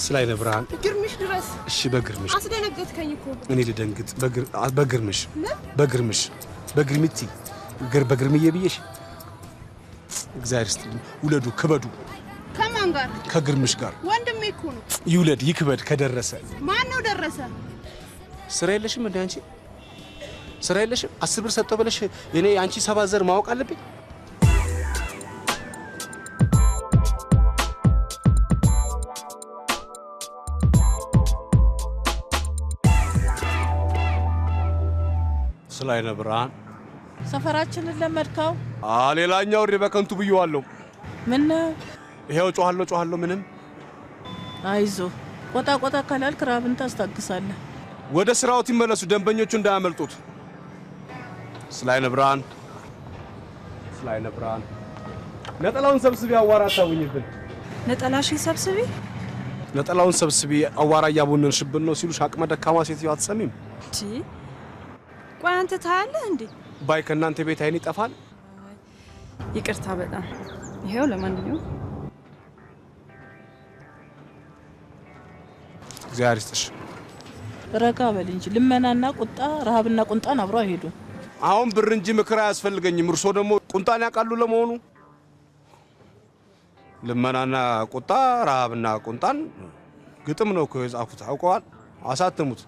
ስላይነ ብርሃን ግርምሽ ድረስ እሺ በግርምሽ አስደነገጥከኝ እኮ እኔ ልደንግጥ በግርምሽ በግርምቲ በግርምዬ ብዬሽ እግዚአብሔር ይስጥልኝ ውለዱ ክበዱ ከማን ጋር ከግርምሽ ጋር ወንድሜ እኮ ነው ይውለድ ይክበድ ከደረሰ ማን ነው ደረሰ ስራ የለሽም እንዴ አንቺ ስራ የለሽም 10 ብር ሰጥቶ ብለሽ እኔ አንቺ 7 ዘር ማወቅ አለብኝ ስላይነ ብርሃን ሰፈራችንን ለመድካው ሌላኛው በከንቱ ብየዋለሁ ምን ይሄው ጮሃለሁ ምንም አይዞ ቆጣ ካላልክ ራብን ታስታግሳለህ ወደ ስራው ይመለሱ ደንበኞቹ እንዳያመልጡት ስላይነ ብርሃን ነጠላውን ሰብስቢ አዋራ ታውኝብን ነጠላሽን ሰብስቢ ነጠላውን ሰብስቢ አዋራ ያቦነንሽብን ነው ሲሉሽ አቅመ ደካማ ሴትዮ አትሰሚም እቺ ቆይ አንተ ታያለህ እንዴ ባይ ከናንተ ቤት አይን ይጠፋል ይቅርታ በጣም ይሄው ለማንኛውም እግዚአብሔር ይስጥሽ ረጋ በል እንጂ ልመናና ቁጣ ረሃብና ቁንጣን አብረው አይሄዱም አሁን ብር እንጂ ምክር አያስፈልገኝም እርሶ ደግሞ ቁንጣን ያቃሉ ለመሆኑ ልመናና ቁጣ ረሃብና ቁንጣን ግጥም ነው እኮ የጻፉት አውቀዋል አሳተሙት